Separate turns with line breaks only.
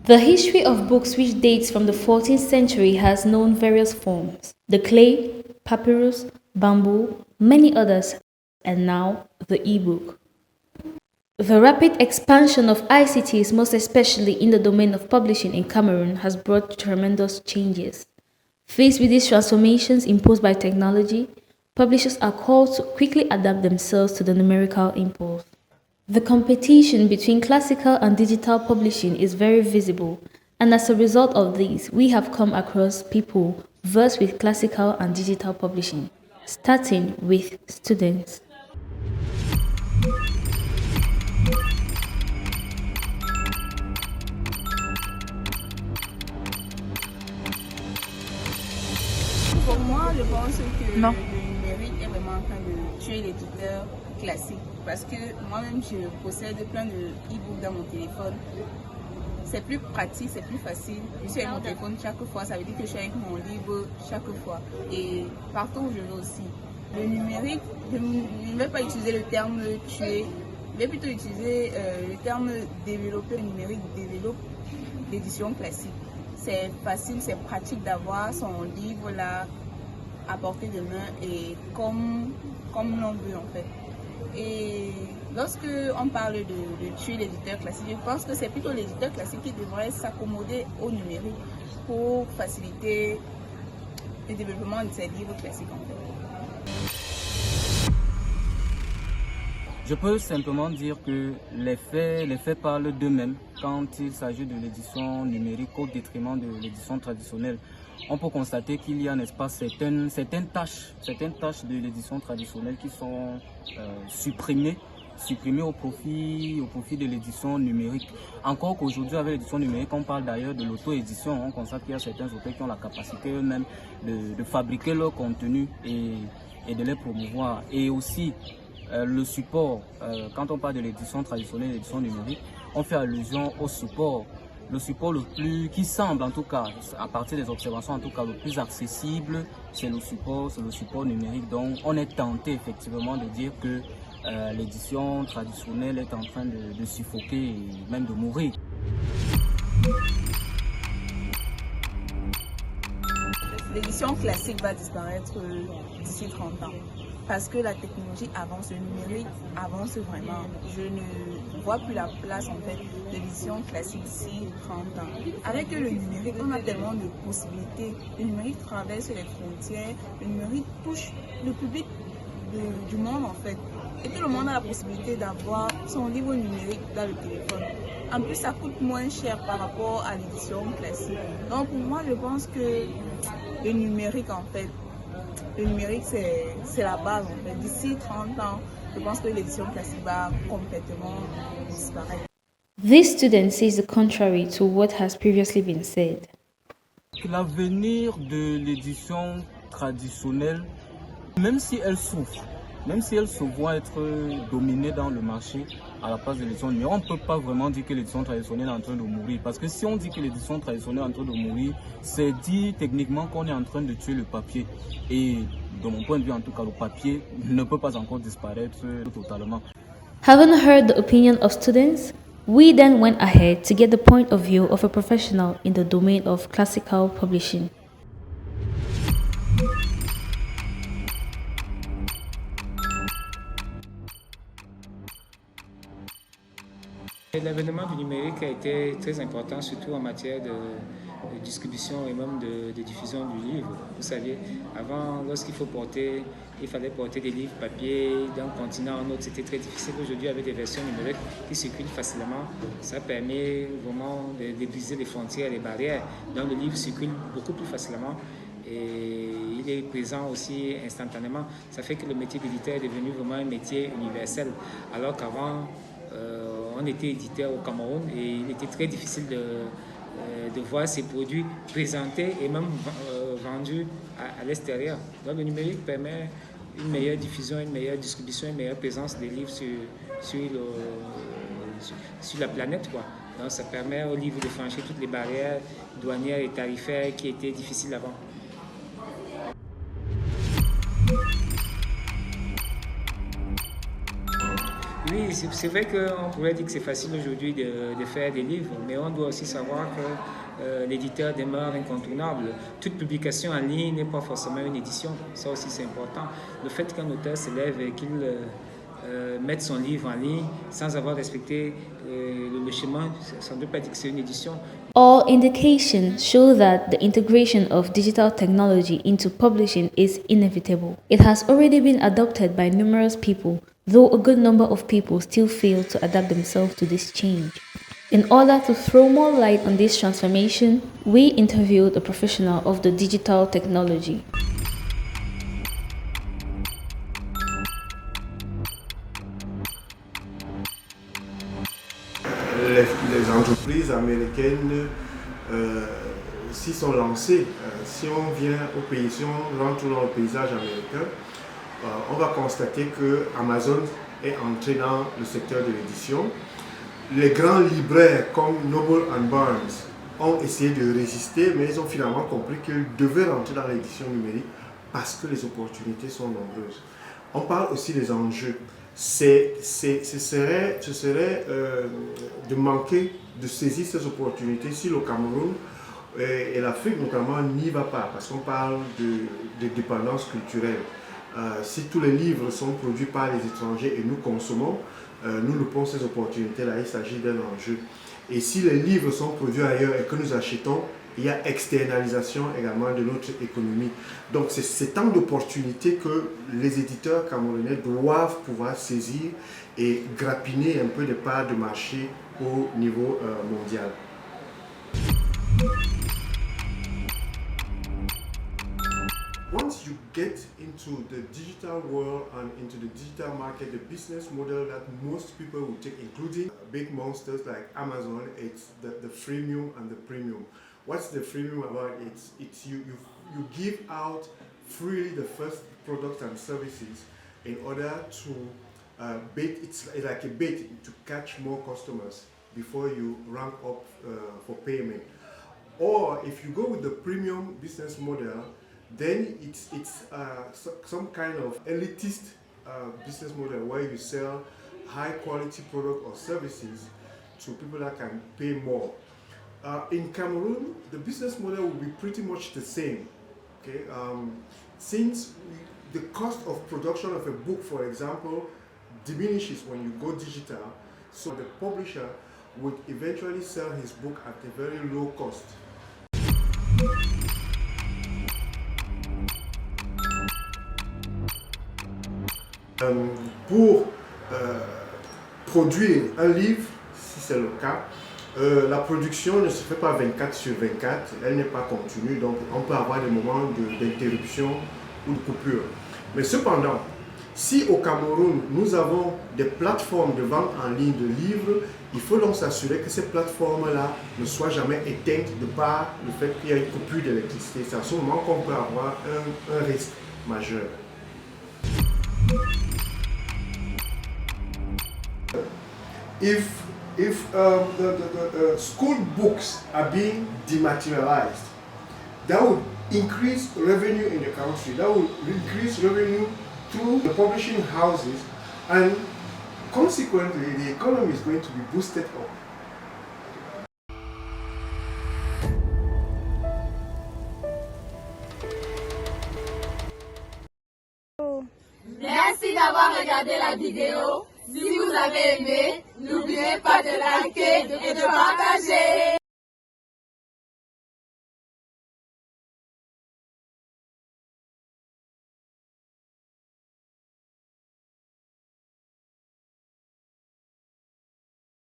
The history of books, which dates from the 14th century, has known various forms: the clay, papyrus, bamboo, many others, and now the e-book. The rapid expansion of ICTs, most especially in the domain of publishing in Cameroon, has brought tremendous changes. Faced with these transformations imposed by technology, publishers are called to quickly adapt themselves to the numerical impulse. The competition between classical and digital publishing is very visible, and as a result of this, we have come across people versed with classical and digital publishing, starting with students.
Pour moi, je pense que
Non.
le numérique est vraiment en train de tuer l'éditeur classique. Parce que moi-même, je possède plein de e-books dans mon téléphone. C'est plus pratique, c'est plus facile. Je suis avec mon téléphone chaque fois, ça veut dire que je suis avec mon livre chaque fois. Et partout où je vais aussi. Le numérique, je ne vais pas utiliser le terme tuer, je vais plutôt utiliser le terme développer. Le numérique développe l'édition classique. C'est facile, c'est pratique d'avoir son livre là à portée de main et comme l'on veut en fait. Et lorsque on parle de tuer l'éditeur classique, je pense que c'est plutôt l'éditeur classique qui devrait s'accommoder au numérique pour faciliter le développement de ses livres classiques en fait.
Je peux simplement dire que les faits parlent d'eux-mêmes quand il s'agit de l'édition numérique au détriment de l'édition traditionnelle. On peut constater qu'il y a, n'est-ce pas, certaines tâches de l'édition traditionnelle qui sont supprimées au profit de l'édition numérique. Encore qu'aujourd'hui, avec l'édition numérique, on parle d'ailleurs de l'auto-édition. On constate qu'il y a certains auteurs qui ont la capacité eux-mêmes de fabriquer leur contenu et de les promouvoir. Et aussi, le support, quand on parle de l'édition traditionnelle et l'édition numérique, on fait allusion au support. Le support le plus, qui semble en tout cas, à partir des observations en tout cas, le plus accessible, c'est le support numérique. Donc on est tenté effectivement de dire que l'édition traditionnelle est en train de suffoquer et même de mourir.
L'édition classique va disparaître d'ici 30 ans. Parce que la technologie avance, le numérique avance vraiment. Je ne vois plus la place en fait de l'édition classique d'ici 30 ans. Avec le numérique, on a tellement de possibilités. Le numérique traverse les frontières, le numérique touche le public du monde en fait. Et tout le monde a la possibilité d'avoir son livre numérique dans le téléphone. En plus, ça coûte moins cher par rapport à l'édition classique. Donc pour moi, je pense que le numérique en fait, le numérique, c'est la base. En fait. D'ici 30 ans, je pense que l'édition classique va complètement disparaître.
This student says the contrary to what has previously been said.
L'avenir de l'édition traditionnelle, même si elle souffre, même si elle se voit être dominée dans le marché à la place de l'édition numérique, on ne peut pas vraiment dire que l'édition traditionnelle est en train de mourir. Parce que si on dit que l'édition traditionnelle est en train de mourir, c'est dit techniquement qu'on est en train de tuer le papier. Et de mon point de vue, en tout cas, le papier ne peut pas encore disparaître totalement.
Having heard the opinion of students, we then went ahead to get the point of view of a professional in the domain of classical publishing.
L'avènement du numérique a été très important, surtout en matière de distribution et même de diffusion du livre. Vous savez, avant, il fallait porter des livres papier d'un continent à un autre, c'était très difficile. Aujourd'hui, avec des versions numériques qui circulent facilement, ça permet vraiment de briser les frontières, les barrières. Donc le livre circule beaucoup plus facilement et il est présent aussi instantanément. Ça fait que le métier d'éditeur est devenu vraiment un métier universel, alors qu'avant, on était éditeur au Cameroun et il était très difficile de voir ces produits présentés et même vendus à l'extérieur. Donc le numérique permet une meilleure diffusion, une meilleure distribution, une meilleure présence des livres sur la planète, quoi. Donc ça permet aux livres de franchir toutes les barrières douanières et tarifaires qui étaient difficiles avant. Oui, c'est vrai qu'on pourrait dire que c'est facile aujourd'hui de faire des livres, mais on doit aussi savoir que l'éditeur demeure incontournable. Toute publication en ligne n'est pas forcément une édition, ça aussi c'est important. Le fait qu'un auteur se lève et qu'il mette son livre en ligne sans avoir respecté le chemin, ça ne veut pas dire que c'est une édition.
All indications show that the integration of digital technology into publishing is inevitable. It has already been adopted by numerous people, though a good number of people still fail to adapt themselves to this change. In order to throw more light on this transformation, we interviewed a professional of the digital technology.
Les entreprises américaines s'y sont lancées. Si on vient au pays, si on rentre dans le paysage américain, on va constater que Amazon est entré dans le secteur de l'édition. Les grands libraires comme Noble & Barnes ont essayé de résister, mais ils ont finalement compris qu'ils devaient rentrer dans l'édition numérique parce que les opportunités sont nombreuses. On parle aussi des enjeux. Ce serait de manquer de saisir ces opportunités si le Cameroun et l'Afrique notamment n'y va pas, parce qu'on parle de dépendance culturelle. Si tous les livres sont produits par les étrangers et nous consommons, nous loupons ces opportunités-là, il s'agit d'un enjeu. Et si les livres sont produits ailleurs et que nous achetons, il y a externalisation également de notre économie. Donc c'est tant d'opportunités que les éditeurs camerounais doivent pouvoir saisir et grappiner un peu des parts de marché au niveau mondial. Once you get into the digital world and into the digital market, the business model that most people will take, including big monsters like Amazon, it's the freemium and the premium. What's the freemium about? It's you give out freely the first products and services in order to bait. It's like a bait to catch more customers before you ramp up for payment. Or if you go with the premium business model, then it's some kind of elitist business model where you sell high quality product or services to people that can pay more. In Cameroon, the business model will be pretty much the same. Okay, since the cost of production of a book, for example, diminishes when you go digital, so the publisher would eventually sell his book at a very low cost. Pour produire un livre, si c'est le cas, la production ne se fait pas 24 sur 24, elle n'est pas continue, donc on peut avoir des moments d'interruption ou de coupure. Mais cependant, si au Cameroun, nous avons des plateformes de vente en ligne de livres, il faut donc s'assurer que ces plateformes-là ne soient jamais éteintes de par le fait qu'il y a une coupure d'électricité. C'est à ce moment qu'on peut avoir un risque majeur. If the school books are being dematerialized, that would increase revenue in the country, that would increase revenue through the publishing houses, and consequently the economy is going to be boosted up.
Merci d'avoir regardé la vidéo. Si vous avez aimé, n'oubliez pas de liker et de partager.